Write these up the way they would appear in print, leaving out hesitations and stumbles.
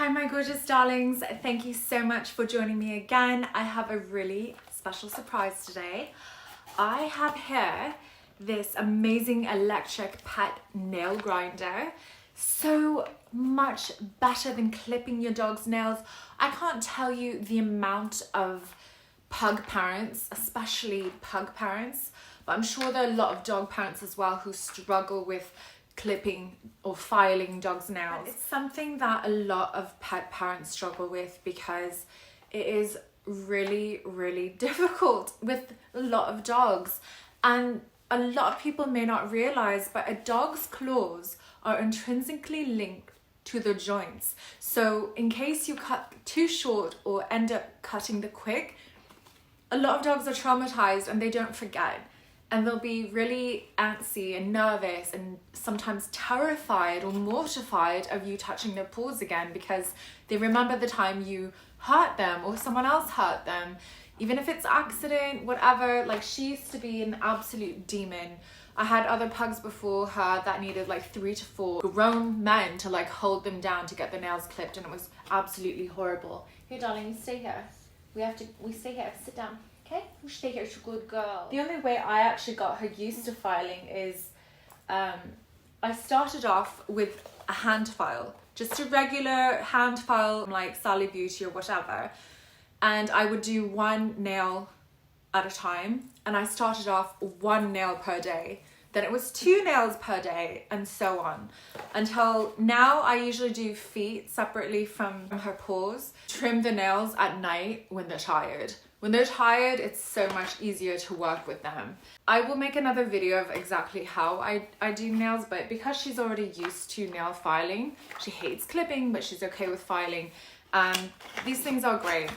Hi my gorgeous darlings, thank you so much for joining me again. I have a really special surprise today. I have here this amazing electric pet nail grinder. So much better than clipping your dog's nails. I can't tell you the amount of pug parents, especially pug parents, but I'm sure there are a lot of dog parents as well who struggle with clipping or filing dogs' nails. It's something that a lot of pet parents struggle with because it is really difficult with a lot of dogs, and a lot of people may not realize, but a dog's claws are intrinsically linked to the joints. So in case you cut too short or end up cutting the quick, a lot of dogs are traumatized and they don't forget. And they'll be really antsy and nervous and sometimes terrified or mortified of you touching their paws again because they remember the time you hurt them or someone else hurt them. Even if it's accident, whatever. Like, she used to be an absolute demon. I had other pugs before her that needed like 3 to 4 grown men to like hold them down to get their nails clipped, and it was absolutely horrible. Here, darling, you stay here. We stay here. Sit down. Okay, you stay here, she's a good girl. The only way I actually got her used to filing is I started off with a hand file, just a regular hand file like Sally Beauty or whatever, and I would do one nail at a time, and I started off 1 nail per day, then it was 2 nails per day, and so on, until now I usually do feet separately from her paws. Trim the nails at night when they're tired. When they're tired, it's so much easier to work with them. I will make another video of exactly how I do nails, but because she's already used to nail filing, she hates clipping, but she's okay with filing. These things are great.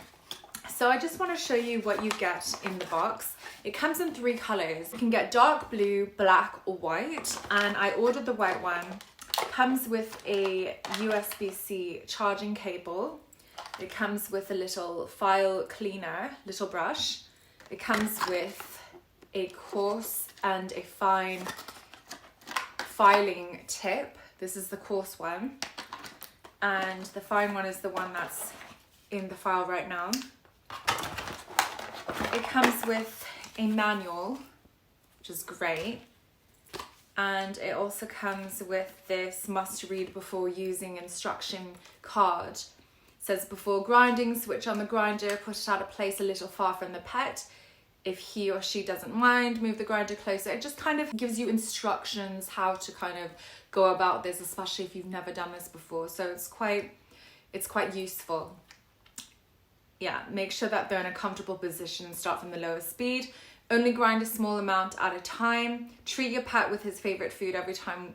So I just want to show you what you get in the box. It comes in 3 colors. You can get dark blue, black, or white, and I ordered the white one. It comes with a USB-C charging cable. It comes with a little file cleaner, little brush. It comes with a coarse and a fine filing tip. This is the coarse one, and the fine one is the one that's in the file right now. It comes with a manual, which is great, and it also comes with this must read before using instruction card. It says, before grinding, switch on the grinder, put it out of place a little far from the pet. If he or she doesn't mind, move the grinder closer. It just kind of gives you instructions how to kind of go about this, especially if you've never done this before. So it's quite useful. Yeah, make sure that they're in a comfortable position. Start from the lowest speed. Only grind a small amount at a time. Treat your pet with his favorite food every time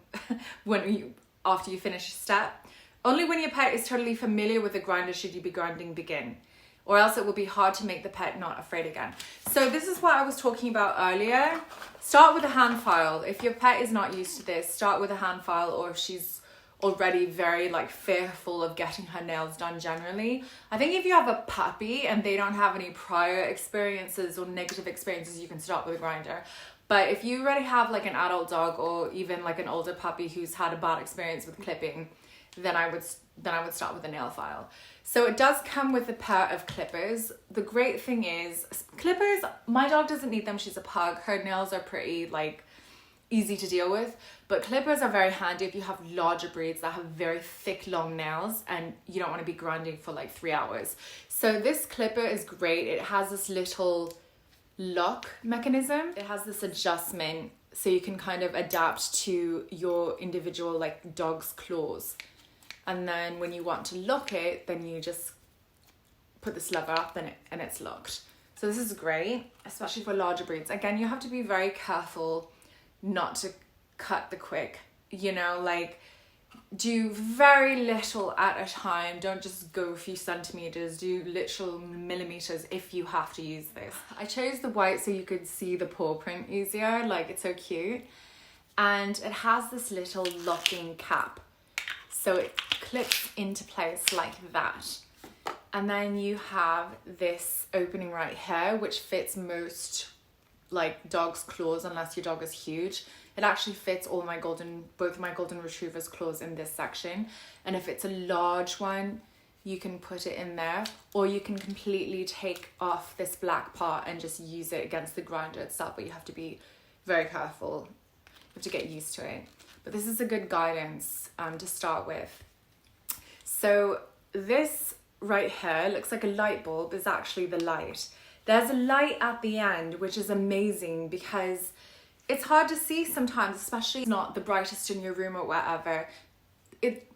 after you finish a step. Only when your pet is totally familiar with the grinder should you be grinding begin, or else it will be hard to make the pet not afraid again. So this is what I was talking about earlier. Start with a hand file. If your pet is not used to this, start with a hand file, or if she's already very like fearful of getting her nails done generally. I think if you have a puppy and they don't have any prior experiences or negative experiences, you can start with a grinder. But if you already have like an adult dog or even like an older puppy who's had a bad experience with clipping, then I would start with a nail file. So it does come with a pair of clippers. The great thing is clippers, my dog doesn't need them, she's a pug. Her nails are pretty like easy to deal with, but clippers are very handy if you have larger breeds that have very thick long nails and you don't want to be grinding for like 3 hours. So this clipper is great. It has this little lock mechanism. It has this adjustment so you can kind of adapt to your individual like dog's claws. And then when you want to lock it, then you just put this lever up and it's locked. So this is great, especially for larger breeds. Again, you have to be very careful not to cut the quick, you know, like do very little at a time. Don't just go a few centimeters, do literal millimeters if you have to use this. I chose the white so you could see the paw print easier, like it's so cute. And it has this little locking cap, so it clips into place like that. And then you have this opening right here, which fits most like dog's claws, unless your dog is huge. It actually fits all my both my golden retrievers claws in this section. And if it's a large one, you can put it in there, or you can completely take off this black part and just use it against the grinder itself, but you have to be very careful. You have to get used to it. But this is a good guidance to start with. So this right here looks like a light bulb, is actually the light. There's a light at the end, which is amazing because it's hard to see sometimes, especially not the brightest in your room or whatever.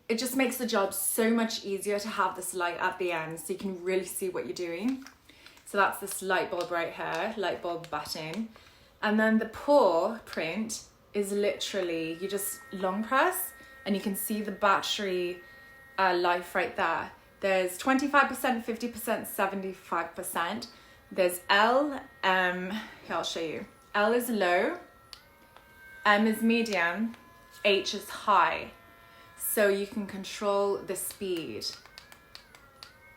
It just makes the job so much easier to have this light at the end so you can really see what you're doing. So that's this light bulb right here, light bulb button. And then the paw print is literally, you just long press and you can see the battery life right there. There's 25%, 50%, 75%. There's L, M, here I'll show you. L is low, M is medium, H is high. So you can control the speed.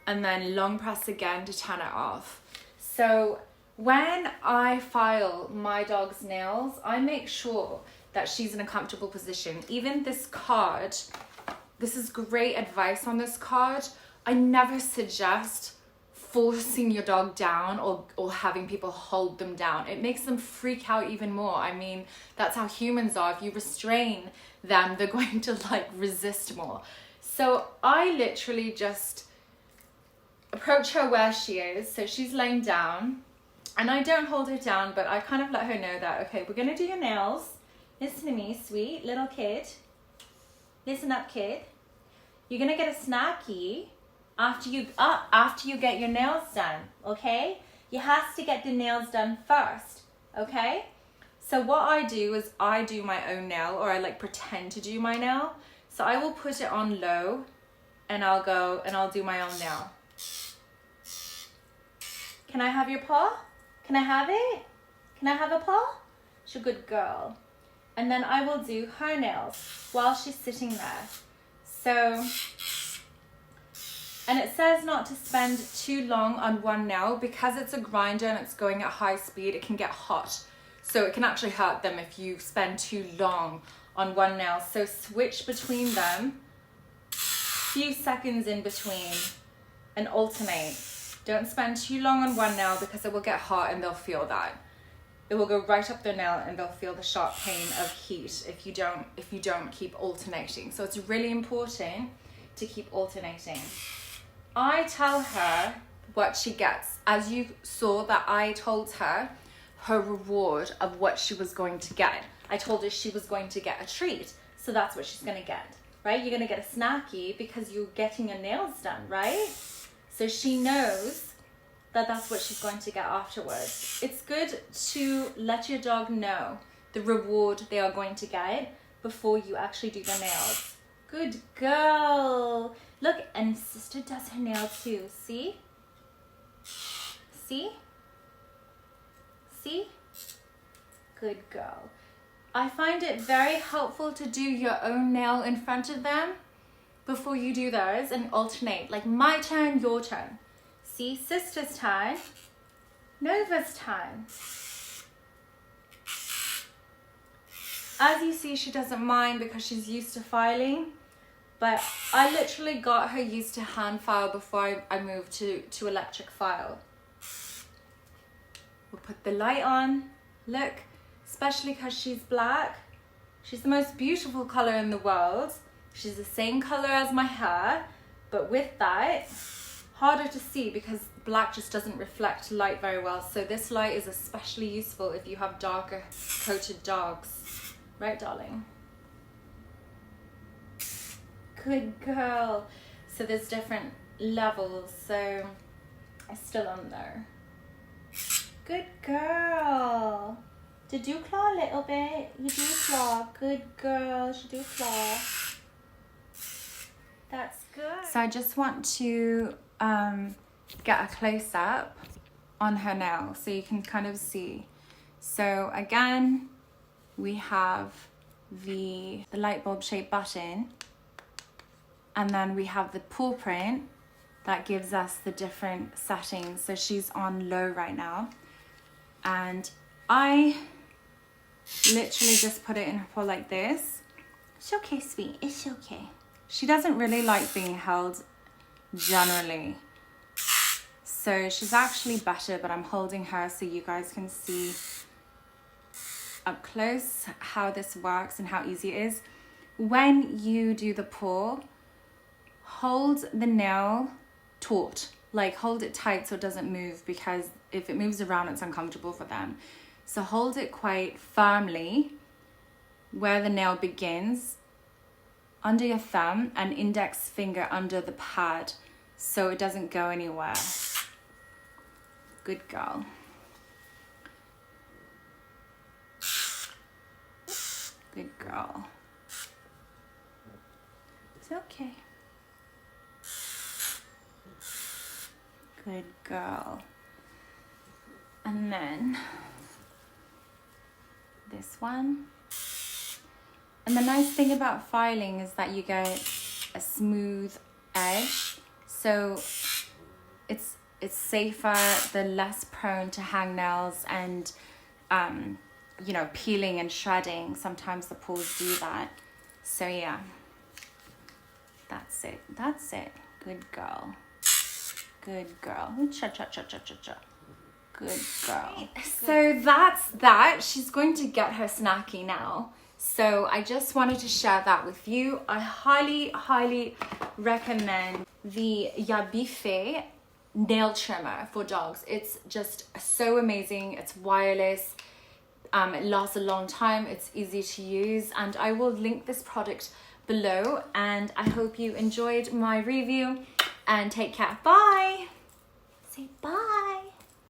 And then long press again to turn it off. So when I file my dog's nails, I make sure that she's in a comfortable position. Even this card, this is great advice on this card. I never suggest forcing your dog down or having people hold them down. It makes them freak out even more. I mean, that's how humans are. If you restrain them, they're going to like resist more. So I literally just approach her where she is. So she's laying down and I don't hold her down, but I kind of let her know that, okay, we're gonna do your nails. Listen to me, sweet little kid. Listen up, kid. You're gonna get a snacky after you get your nails done, okay? You have to get the nails done first, okay? So what I do is I do my own nail, or I like pretend to do my nail. So I will put it on low and I'll go and I'll do my own nail. Can I have your paw? Can I have it? Can I have a paw? She's a good girl. And then I will do her nails while she's sitting there. So, and it says not to spend too long on one nail because it's a grinder and it's going at high speed, it can get hot. So it can actually hurt them if you spend too long on one nail. So switch between them, few seconds in between, and alternate. Don't spend too long on one nail because it will get hot and they'll feel that. It will go right up their nail and they'll feel the sharp pain of heat if you don't keep alternating. So it's really important to keep alternating. I tell her what she gets. As you saw that I told her her reward of what she was going to get. I told her she was going to get a treat. So that's what she's going to get, right? You're going to get a snacky because you're getting your nails done, right? So she knows that that's what she's going to get afterwards. It's good to let your dog know the reward they are going to get before you actually do the nails. Good girl. Look, and sister does her nails too. See? See? See? Good girl. I find it very helpful to do your own nail in front of them before you do theirs and alternate. Like my turn, your turn. See, sister's turn, Nova's turn. As you see, she doesn't mind because she's used to filing, but I literally got her used to hand file before I moved to electric file. We'll put the light on. Look, especially because she's black. She's the most beautiful color in the world. She's the same color as my hair, but with that, harder to see because black just doesn't reflect light very well. So this light is especially useful if you have darker coated dogs. Right, darling? Good girl. So there's different levels, so it's still on there. Good girl. Did you claw a little bit? You do claw. Good girl. You do claw. That's good. So I just want to get a close-up on her nail so you can kind of see. So again, we have the light bulb shaped button, and then we have the paw print that gives us the different settings. So she's on low right now, and I literally just put it in her paw like this. It's okay, sweet, it's okay. She doesn't really like being held generally. So she's actually better, but I'm holding her so you guys can see up close how this works and how easy it is. When you do the paw, hold the nail taut, like hold it tight so it doesn't move, because if it moves around it's uncomfortable for them. So hold it quite firmly where the nail begins, under your thumb, and index finger under the pad so it doesn't go anywhere. Good girl. Good girl. It's okay. Good girl. And then this one. And the nice thing about filing is that you get a smooth edge, so it's safer, they're less prone to hangnails and you know, peeling and shredding. Sometimes the paws do that. So yeah, that's it. Good girl. Good girl. Cha cha cha cha cha cha. Good girl. So that's that. She's going to get her snacky now. So I just wanted to share that with you. I highly recommend the YABIFE nail trimmer for dogs. It's just so amazing. It's wireless. It lasts a long time. It's easy to use, and I will link this product below. And I hope you enjoyed my review, and take care. Bye. Say bye.